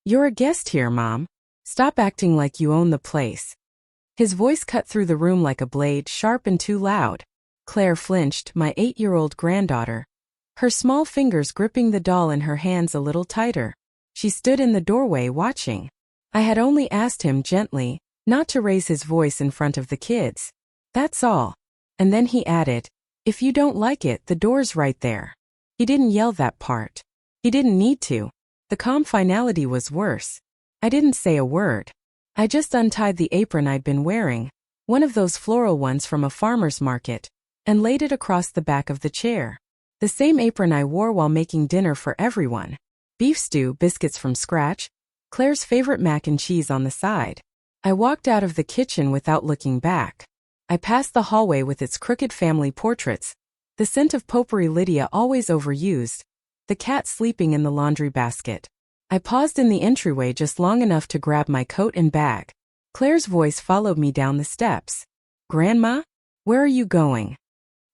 You're a guest here, Mom. Stop acting like you own the place. His voice cut through the room like a blade, sharp and too loud. Claire flinched, my 8-year-old granddaughter, her small fingers gripping the doll in her hands a little tighter. She stood in the doorway watching. I had only asked him gently, not to raise his voice in front of the kids. That's all. And then he added, if you don't like it, the door's right there. He didn't yell that part. He didn't need to. The calm finality was worse. I didn't say a word. I just untied the apron I'd been wearing, one of those floral ones from a farmer's market, and laid it across the back of the chair. The same apron I wore while making dinner for everyone. Beef stew, biscuits from scratch, Claire's favorite mac and cheese on the side. I walked out of the kitchen without looking back. I passed the hallway with its crooked family portraits, the scent of potpourri Lydia always overused, the cat sleeping in the laundry basket. I paused in the entryway just long enough to grab my coat and bag. Claire's voice followed me down the steps. Grandma? Where are you going?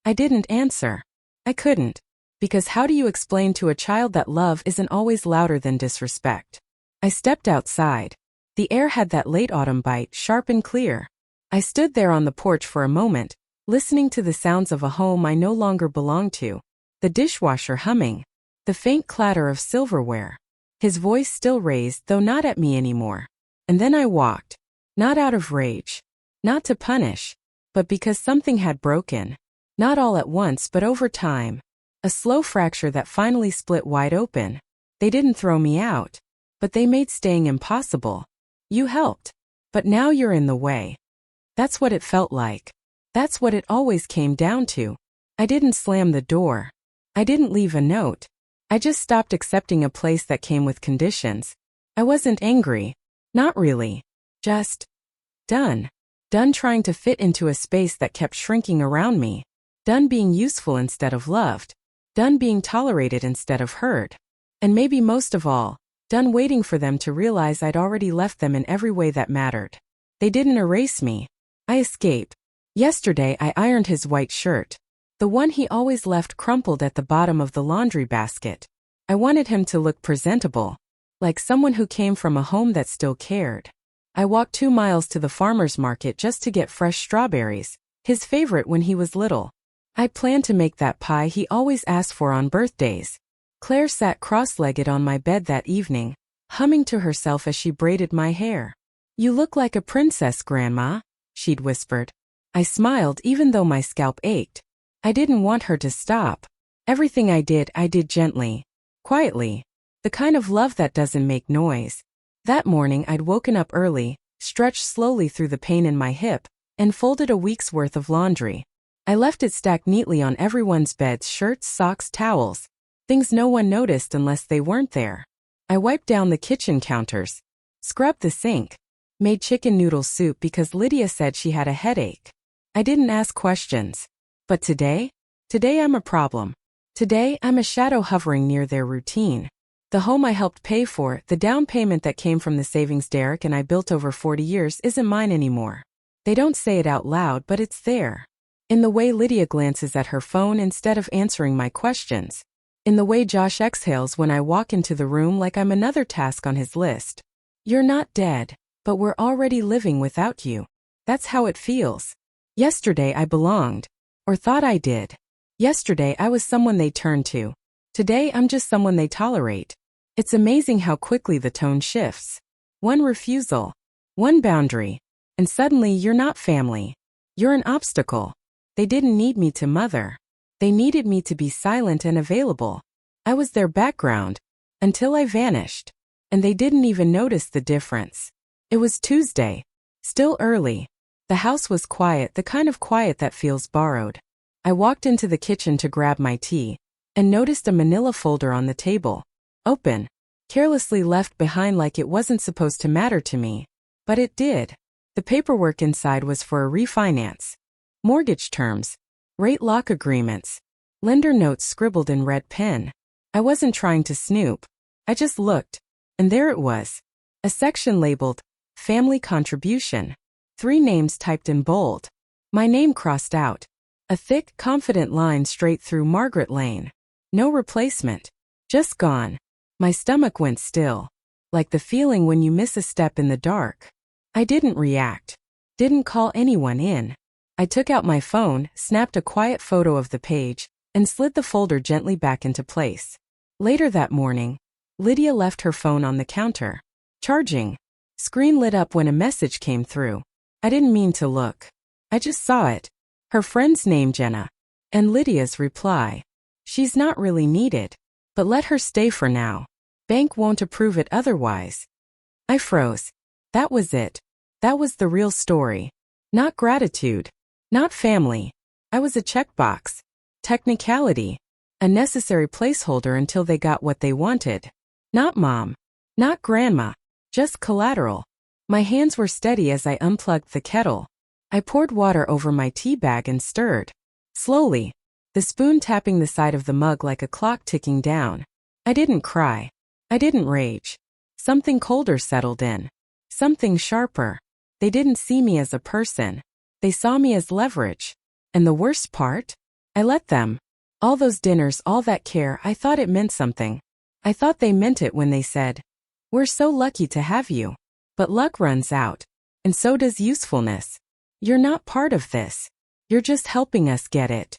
I didn't answer. I couldn't. Because how do you explain to a child that love isn't always louder than disrespect? I stepped outside. The air had that late autumn bite, sharp and clear. I stood there on the porch for a moment, listening to the sounds of a home I no longer belonged to. The dishwasher humming. The faint clatter of silverware. His voice still raised, though not at me anymore. And then I walked. Not out of rage. Not to punish. But because something had broken. Not all at once, but over time. A slow fracture that finally split wide open. They didn't throw me out. But they made staying impossible. You helped. But now you're in the way. That's what it felt like. That's what it always came down to. I didn't slam the door. I didn't leave a note. I just stopped accepting a place that came with conditions. I wasn't angry. Not really. Just done. Done trying to fit into a space that kept shrinking around me. Done being useful instead of loved. Done being tolerated instead of heard. And maybe most of all, done waiting for them to realize I'd already left them in every way that mattered. They didn't erase me. I escaped. Yesterday I ironed his white shirt. The one he always left crumpled at the bottom of the laundry basket. I wanted him to look presentable. Like someone who came from a home that still cared. I walked 2 miles to the farmer's market just to get fresh strawberries, his favorite when he was little. I planned to make that pie he always asked for on birthdays. Claire sat cross-legged on my bed that evening, humming to herself as she braided my hair. You look like a princess, Grandma, she'd whispered. I smiled even though my scalp ached. I didn't want her to stop. Everything I did gently. Quietly. The kind of love that doesn't make noise. That morning I'd woken up early, stretched slowly through the pain in my hip, and folded a week's worth of laundry. I left it stacked neatly on everyone's beds, shirts, socks, towels. Things no one noticed unless they weren't there. I wiped down the kitchen counters. Scrubbed the sink. Made chicken noodle soup because Lydia said she had a headache. I didn't ask questions. But today I'm a problem. Today I'm a shadow hovering near their routine. The home I helped pay for, the down payment that came from the savings Derek and I built over 40 years isn't mine anymore. They don't say it out loud, but it's there. In the way Lydia glances at her phone instead of answering my questions. In the way Josh exhales when I walk into the room like I'm another task on his list. You're not dead, but we're already living without you. That's how it feels. Yesterday I belonged. Or thought I did. Yesterday I was someone they turn to. Today I'm just someone they tolerate. It's amazing how quickly the tone shifts. One refusal. One boundary. And suddenly you're not family. You're an obstacle. They didn't need me to mother. They needed me to be silent and available. I was their background. Until I vanished. And they didn't even notice the difference. It was Tuesday. Still early. The house was quiet, the kind of quiet that feels borrowed. I walked into the kitchen to grab my tea, and noticed a manila folder on the table. Open. Carelessly left behind like it wasn't supposed to matter to me. But it did. The paperwork inside was for a refinance. Mortgage terms. Rate lock agreements. Lender notes scribbled in red pen. I wasn't trying to snoop. I just looked. And there it was. A section labeled, Family Contribution. 3 names typed in bold. My name crossed out. A thick, confident line straight through Margaret Lane. No replacement. Just gone. My stomach went still. like the feeling when you miss a step in the dark. I didn't react. Didn't call anyone in. I took out my phone, snapped a quiet photo of the page, and slid the folder gently back into place. Later that morning, Lydia left her phone on the counter. Charging. Screen lit up when a message came through. I didn't mean to look. I just saw it. Her friend's name, Jenna. And Lydia's reply. She's not really needed. But let her stay for now. Bank won't approve it otherwise. I froze. That was it. That was the real story. Not gratitude. Not family. I was a checkbox. Technicality. A necessary placeholder until they got what they wanted. Not mom. Not grandma. Just collateral. My hands were steady as I unplugged the kettle. I poured water over my tea bag and stirred. Slowly. The spoon tapping the side of the mug like a clock ticking down. I didn't cry. I didn't rage. Something colder settled in. Something sharper. They didn't see me as a person. They saw me as leverage. And the worst part? I let them. All those dinners, all that care, I thought it meant something. I thought they meant it when they said, "We're so lucky to have you." But luck runs out. And so does usefulness. You're not part of this. You're just helping us get it.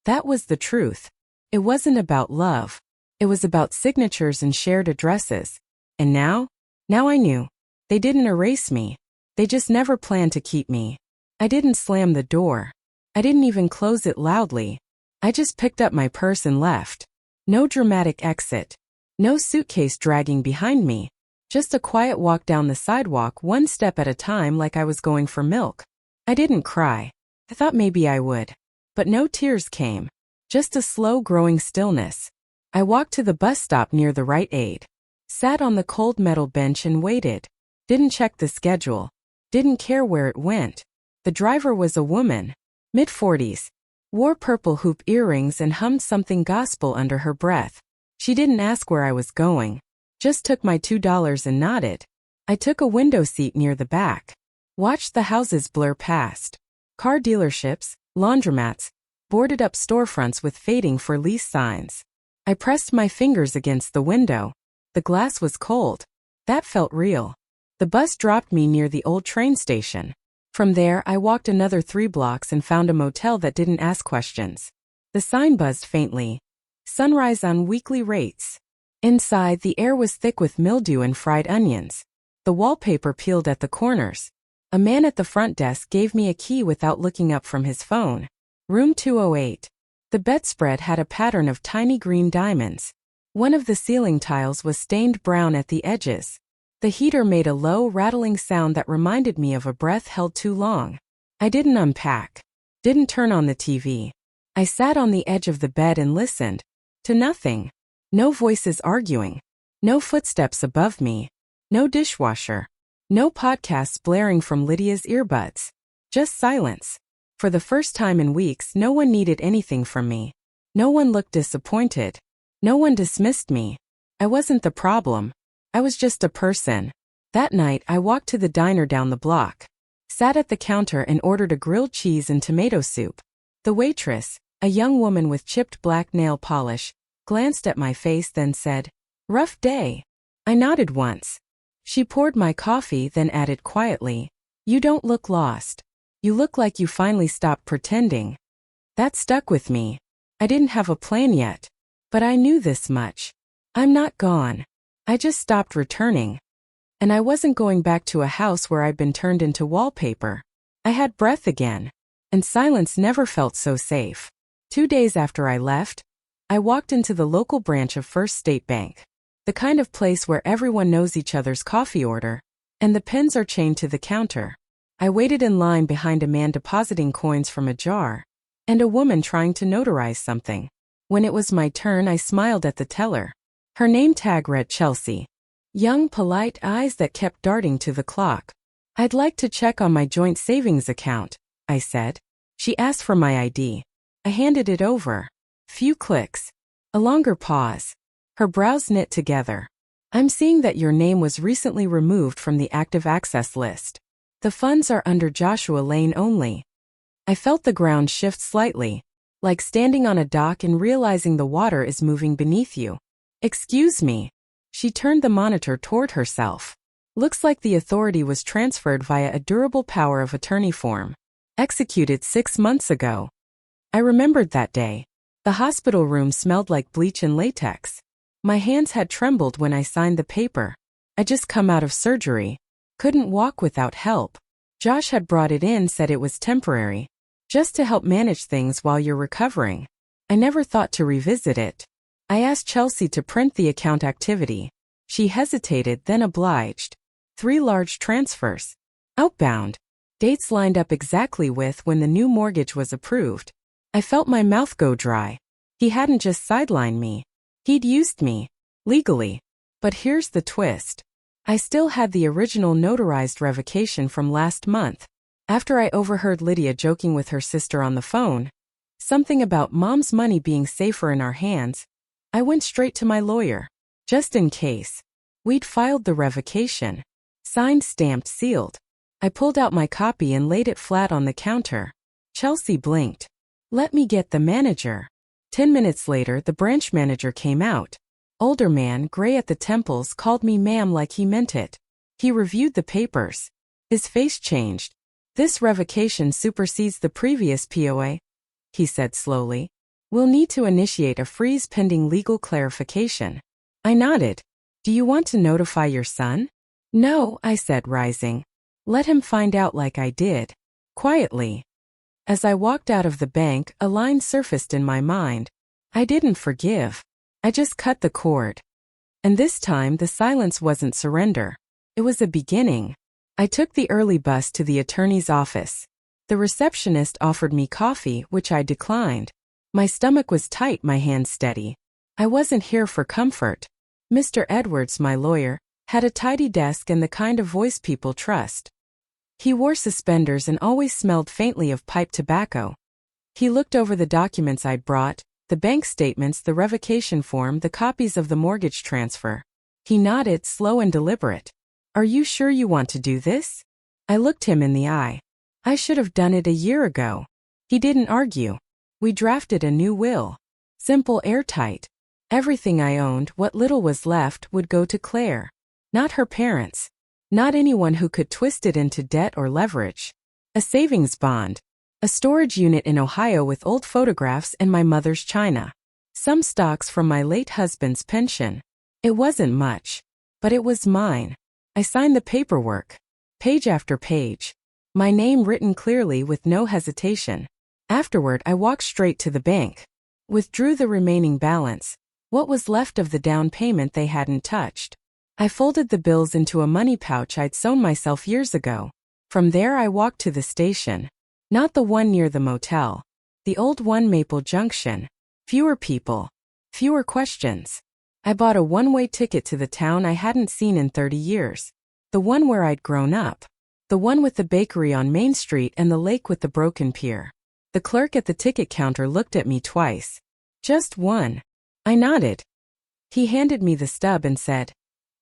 That was the truth. It wasn't about love. It was about signatures and shared addresses. And now I knew. They didn't erase me. They just never planned to keep me. I didn't slam the door. I didn't even close it loudly. I just picked up my purse and left. No dramatic exit. No suitcase dragging behind me. Just a quiet walk down the sidewalk, one step at a time, like I was going for milk. I didn't cry. I thought maybe I would. But no tears came. Just a slow growing stillness. I walked to the bus stop near the Rite Aid. Sat on the cold metal bench and waited. Didn't check the schedule. Didn't care where it went. The driver was a woman. Mid-40s. Wore purple hoop earrings and hummed something gospel under her breath. She didn't ask where I was going. Just took my $2 and nodded. I took a window seat near the back. Watched the houses blur past. Car dealerships, laundromats, boarded up storefronts with fading for lease signs. I pressed my fingers against the window. The glass was cold. That felt real. The bus dropped me near the old train station. From there, I walked another 3 blocks and found a motel that didn't ask questions. The sign buzzed faintly. Sunrise on weekly rates. Inside, the air was thick with mildew and fried onions. The wallpaper peeled at the corners. A man at the front desk gave me a key without looking up from his phone. Room 208. The bedspread had a pattern of tiny green diamonds. One of the ceiling tiles was stained brown at the edges. The heater made a low, rattling sound that reminded me of a breath held too long. I didn't unpack. Didn't turn on the TV. I sat on the edge of the bed and listened. To nothing. No voices arguing. No footsteps above me. No dishwasher. No podcasts blaring from Lydia's earbuds. Just silence. For the first time in weeks, no one needed anything from me. No one looked disappointed. No one dismissed me. I wasn't the problem. I was just a person. That night, I walked to the diner down the block. Sat at the counter and ordered a grilled cheese and tomato soup. The waitress, a young woman with chipped black nail polish, glanced at my face then said, "Rough day." I nodded once. She poured my coffee then added quietly, "You don't look lost. You look like you finally stopped pretending." That stuck with me. I didn't have a plan yet. But I knew this much. I'm not gone. I just stopped returning. And I wasn't going back to a house where I'd been turned into wallpaper. I had breath again. And silence never felt so safe. 2 days after I left, I walked into the local branch of First State Bank. The kind of place where everyone knows each other's coffee order, and the pens are chained to the counter. I waited in line behind a man depositing coins from a jar, and a woman trying to notarize something. When it was my turn, I smiled at the teller. Her name tag read Chelsea. Young, polite eyes that kept darting to the clock. "I'd like to check on my joint savings account," I said. She asked for my ID. I handed it over. Few clicks. A longer pause. Her brows knit together. "I'm seeing that your name was recently removed from the active access list. The funds are under Joshua Lane only." I felt the ground shift slightly, like standing on a dock and realizing the water is moving beneath you. "Excuse me." She turned the monitor toward herself. Looks like the authority was transferred via a durable power of attorney form. Executed 6 months ago. I remembered that day. The hospital room smelled like bleach and latex. My hands had trembled when I signed the paper. I just come out of surgery. Couldn't walk without help. Josh had brought it in, said it was temporary. Just to help manage things while you're recovering. I never thought to revisit it. I asked Chelsea to print the account activity. She hesitated, then obliged. 3 large transfers. Outbound. Dates lined up exactly with when the new mortgage was approved. I felt my mouth go dry. He hadn't just sidelined me. He'd used me. Legally. But here's the twist. I still had the original notarized revocation from last month. After I overheard Lydia joking with her sister on the phone, something about Mom's money being safer in our hands, I went straight to my lawyer. Just in case. We'd filed the revocation. Signed, stamped, sealed. I pulled out my copy and laid it flat on the counter. Chelsea blinked. Let me get the manager. 10 minutes later, the branch manager came out. Older man, gray at the temples, called me ma'am like he meant it. He reviewed the papers. His face changed. This revocation supersedes the previous POA, he said slowly. We'll need to initiate a freeze pending legal clarification. I nodded. Do you want to notify your son? No, I said, rising. Let him find out like I did. Quietly. As I walked out of the bank, a line surfaced in my mind. I didn't forgive. I just cut the cord. And this time the silence wasn't surrender. It was a beginning. I took the early bus to the attorney's office. The receptionist offered me coffee, which I declined. My stomach was tight, my hands steady. I wasn't here for comfort. Mr. Edwards, my lawyer, had a tidy desk and the kind of voice people trust. He wore suspenders and always smelled faintly of pipe tobacco. He looked over the documents I'd brought, the bank statements, the revocation form, the copies of the mortgage transfer. He nodded, slow and deliberate. Are you sure you want to do this? I looked him in the eye. I should have done it a year ago. He didn't argue. We drafted a new will. Simple, airtight. Everything I owned, what little was left, would go to Claire. Not her parents. Not anyone who could twist it into debt or leverage. A savings bond. A storage unit in Ohio with old photographs and my mother's china. Some stocks from my late husband's pension. It wasn't much. But it was mine. I signed the paperwork. Page after page. My name written clearly with no hesitation. Afterward, I walked straight to the bank. Withdrew the remaining balance. What was left of the down payment they hadn't touched. I folded the bills into a money pouch I'd sewn myself years ago. From there I walked to the station. Not the one near the motel. The old one, Maple Junction. Fewer people. Fewer questions. I bought a one-way ticket to the town I hadn't seen in 30 years. The one where I'd grown up. The one with the bakery on Main Street and the lake with the broken pier. The clerk at the ticket counter looked at me twice. Just one. I nodded. He handed me the stub and said,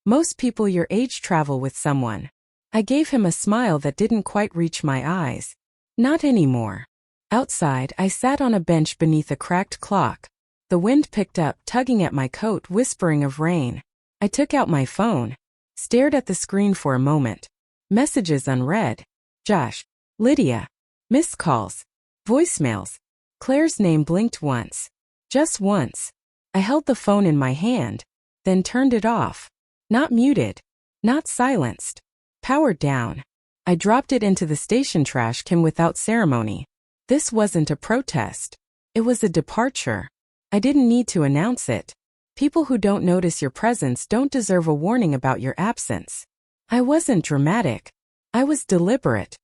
most people your age travel with someone. I gave him a smile that didn't quite reach my eyes. Not anymore. Outside, I sat on a bench beneath a cracked clock. The wind picked up, tugging at my coat, whispering of rain. I took out my phone. Stared at the screen for a moment. Messages unread. Josh. Lydia. Missed calls. Voicemails. Claire's name blinked once. Just once. I held the phone in my hand. Then turned it off. Not muted. Not silenced. Powered down. I dropped it into the station trash can without ceremony. This wasn't a protest. It was a departure. I didn't need to announce it. People who don't notice your presence don't deserve a warning about your absence. I wasn't dramatic. I was deliberate.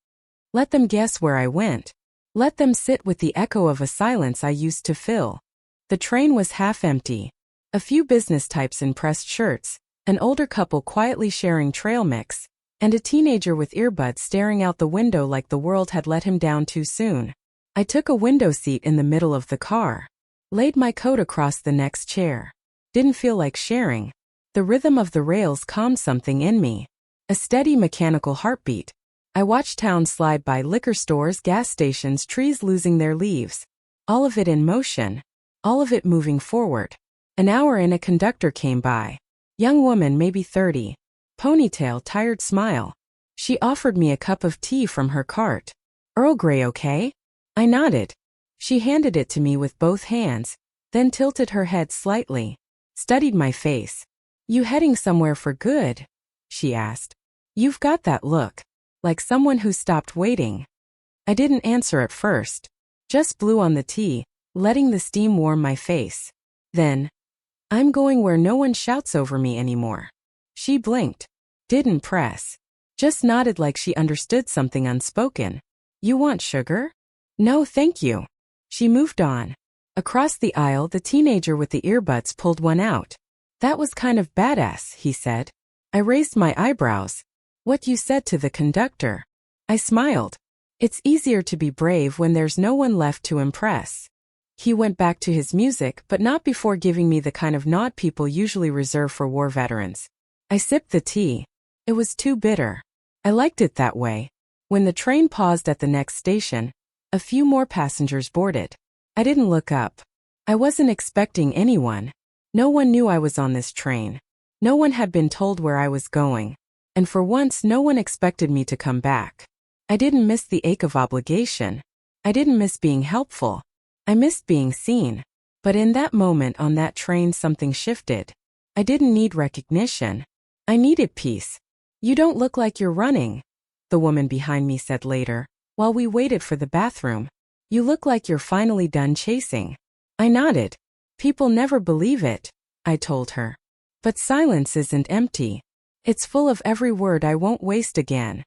Let them guess where I went. Let them sit with the echo of a silence I used to fill. The train was half empty. A few business types in pressed shirts, an older couple quietly sharing trail mix, and a teenager with earbuds staring out the window like the world had let him down too soon. I took a window seat in the middle of the car. Laid my coat across the next chair. Didn't feel like sharing. The rhythm of the rails calmed something in me. A steady mechanical heartbeat. I watched town slide by, liquor stores, gas stations, trees losing their leaves. All of it in motion. All of it moving forward. An hour in, a conductor came by. Young woman, maybe 30. Ponytail, tired smile. She offered me a cup of tea from her cart. Earl Grey, okay? I nodded. She handed it to me with both hands, then tilted her head slightly, studied my face. You heading somewhere for good? She asked. You've got that look. Like someone who stopped waiting. I didn't answer at first. Just blew on the tea, letting the steam warm my face. Then, I'm going where no one shouts over me anymore. She blinked. Didn't press. Just nodded like she understood something unspoken. You want sugar? No, thank you. She moved on. Across the aisle, the teenager with the earbuds pulled one out. That was kind of badass, he said. I raised my eyebrows. What you said to the conductor? I smiled. It's easier to be brave when there's no one left to impress. He went back to his music, but not before giving me the kind of nod people usually reserve for war veterans. I sipped the tea. It was too bitter. I liked it that way. When the train paused at the next station, a few more passengers boarded. I didn't look up. I wasn't expecting anyone. No one knew I was on this train. No one had been told where I was going. And for once, no one expected me to come back. I didn't miss the ache of obligation. I didn't miss being helpful. I missed being seen. But in that moment on that train, something shifted. I didn't need recognition. I needed peace. You don't look like you're running, the woman behind me said later, while we waited for the bathroom. You look like you're finally done chasing. I nodded. People never believe it, I told her. But silence isn't empty. It's full of every word I won't waste again.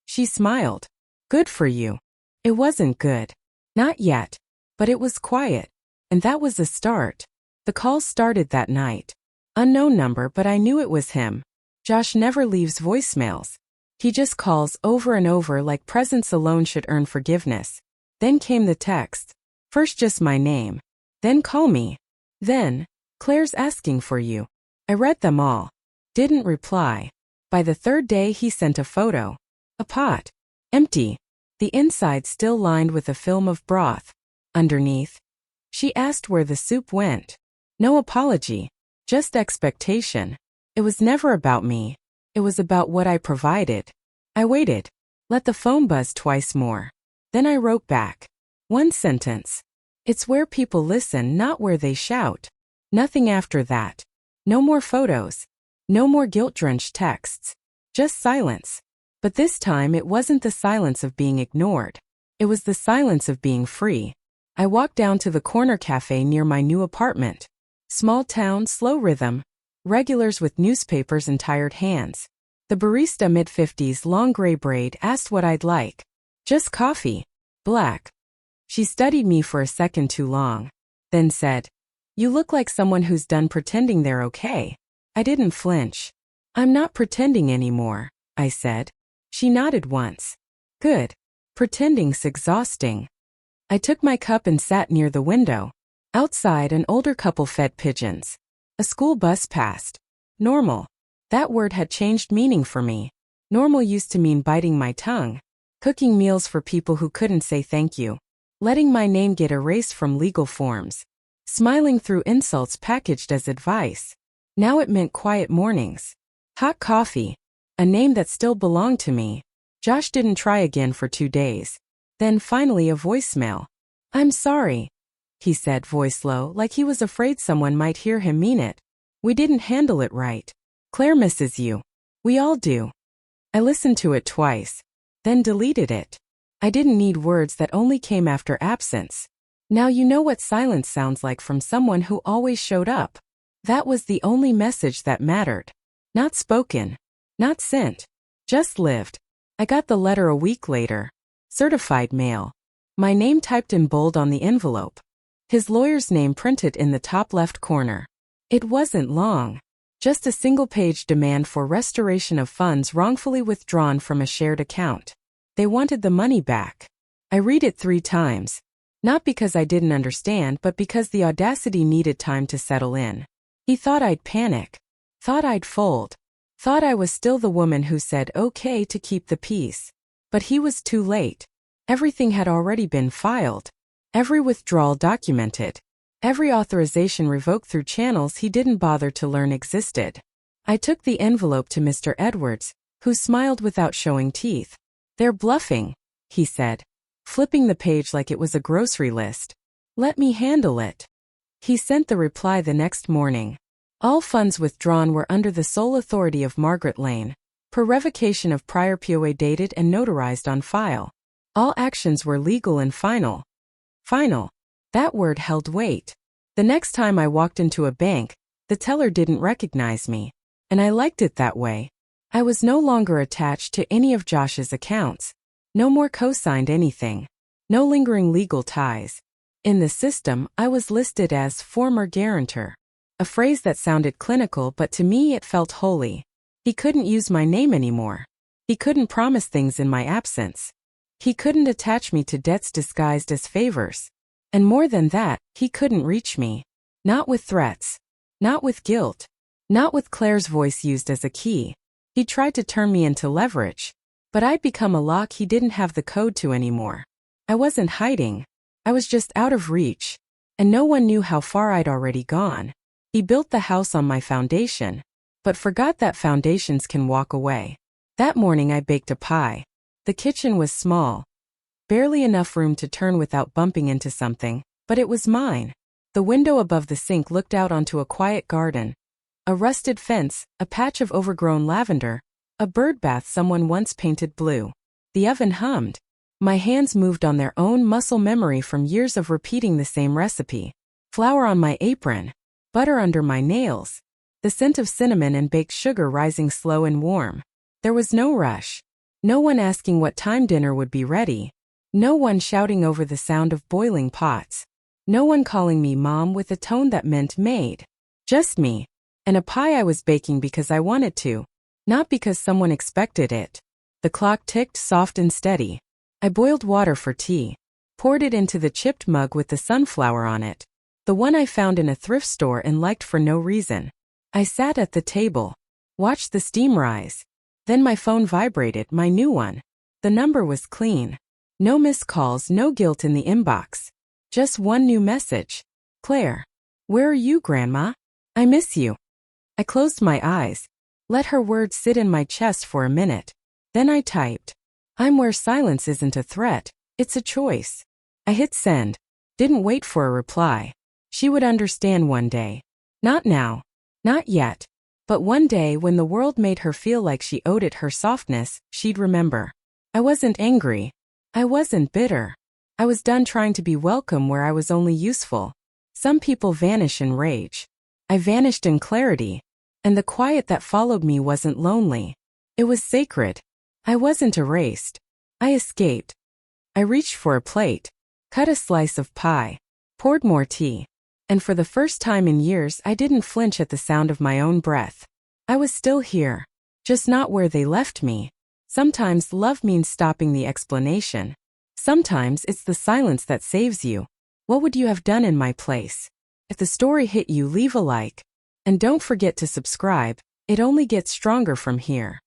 She smiled. Good for you. It wasn't good. Not yet. But it was quiet. And that was a start. The call started that night. Unknown number, but I knew it was him. Josh never leaves voicemails. He just calls over and over like presence alone should earn forgiveness. Then came the text. First just my name. Then call me. Then, Claire's asking for you. I read them all. Didn't reply. By the third day he sent a photo. A pot. Empty. The inside still lined with a film of broth. Underneath. She asked where the soup went. No apology. Just expectation. It was never about me. It was about what I provided. I waited. Let the phone buzz twice more. Then I wrote back. One sentence. It's where people listen, not where they shout. Nothing after that. No more photos. No more guilt-drenched texts. Just silence. But this time it wasn't the silence of being ignored. It was the silence of being free. I walked down to the corner cafe near my new apartment. Small town, slow rhythm. Regulars with newspapers and tired hands. The barista, mid-50s, long gray braid, asked what I'd like. Just coffee. Black. She studied me for a second too long. Then said, You look like someone who's done pretending they're okay. I didn't flinch. I'm not pretending anymore, I said. She nodded once. Good. Pretending's exhausting. I took my cup and sat near the window. Outside, an older couple fed pigeons. A school bus passed. Normal. That word had changed meaning for me. Normal used to mean biting my tongue. Cooking meals for people who couldn't say thank you. Letting my name get erased from legal forms. Smiling through insults packaged as advice. Now it meant quiet mornings. Hot coffee. A name that still belonged to me. Josh didn't try again for 2 days. Then finally a voicemail. I'm sorry, he said, voice low, like he was afraid someone might hear him mean it. We didn't handle it right. Claire misses you. We all do. I listened to it twice. Then deleted it. I didn't need words that only came after absence. Now you know what silence sounds like from someone who always showed up. That was the only message that mattered. Not spoken. Not sent. Just lived. I got the letter a week later. Certified mail. My name typed in bold on the envelope. His lawyer's name printed in the top left corner. It wasn't long. Just a single-page demand for restoration of funds wrongfully withdrawn from a shared account. They wanted the money back. I read it 3 times. Not because I didn't understand, but because the audacity needed time to settle in. He thought I'd panic. Thought I'd fold. Thought I was still the woman who said okay to keep the peace. But he was too late. Everything had already been filed. Every withdrawal documented. Every authorization revoked through channels he didn't bother to learn existed. I took the envelope to Mr. Edwards, who smiled without showing teeth. "They're bluffing," he said, flipping the page like it was a grocery list. "Let me handle it." He sent the reply the next morning. All funds withdrawn were under the sole authority of Margaret Lane, per revocation of prior POA dated and notarized on file. All actions were legal and final. Final. That word held weight. The next time I walked into a bank, the teller didn't recognize me. And I liked it that way. I was no longer attached to any of Josh's accounts. No more co-signed anything. No lingering legal ties. In the system, I was listed as former guarantor. A phrase that sounded clinical, but to me it felt holy. He couldn't use my name anymore. He couldn't promise things in my absence. He couldn't attach me to debts disguised as favors. And more than that, he couldn't reach me. Not with threats. Not with guilt. Not with Claire's voice used as a key. He tried to turn me into leverage. But I'd become a lock he didn't have the code to anymore. I wasn't hiding. I was just out of reach. And no one knew how far I'd already gone. He built the house on my foundation, but forgot that foundations can walk away. That morning I baked a pie. The kitchen was small. Barely enough room to turn without bumping into something, but it was mine. The window above the sink looked out onto a quiet garden. A rusted fence, a patch of overgrown lavender, a bird bath someone once painted blue. The oven hummed. My hands moved on their own muscle memory from years of repeating the same recipe. Flour on my apron. Butter under my nails. The scent of cinnamon and baked sugar rising slow and warm. There was no rush. No one asking what time dinner would be ready. No one shouting over the sound of boiling pots. No one calling me Mom with a tone that meant maid. Just me. And a pie I was baking because I wanted to. Not because someone expected it. The clock ticked soft and steady. I boiled water for tea. Poured it into the chipped mug with the sunflower on it. The one I found in a thrift store and liked for no reason. I sat at the table. Watched the steam rise. Then my phone vibrated, my new one. The number was clean. No missed calls, no guilt in the inbox. Just one new message. "Claire. Where are you, Grandma? I miss you." I closed my eyes. Let her words sit in my chest for a minute. Then I typed. "I'm where silence isn't a threat, it's a choice." I hit send. Didn't wait for a reply. She would understand one day. Not now. Not yet. But one day when the world made her feel like she owed it her softness, she'd remember. I wasn't angry. I wasn't bitter. I was done trying to be welcome where I was only useful. Some people vanish in rage. I vanished in clarity. And the quiet that followed me wasn't lonely. It was sacred. I wasn't erased. I escaped. I reached for a plate. Cut a slice of pie. Poured more tea. And for the first time in years I didn't flinch at the sound of my own breath. I was still here. Just not where they left me. Sometimes love means stopping the explanation. Sometimes it's the silence that saves you. What would you have done in my place? If the story hit you, leave a like. And don't forget to subscribe. It only gets stronger from here.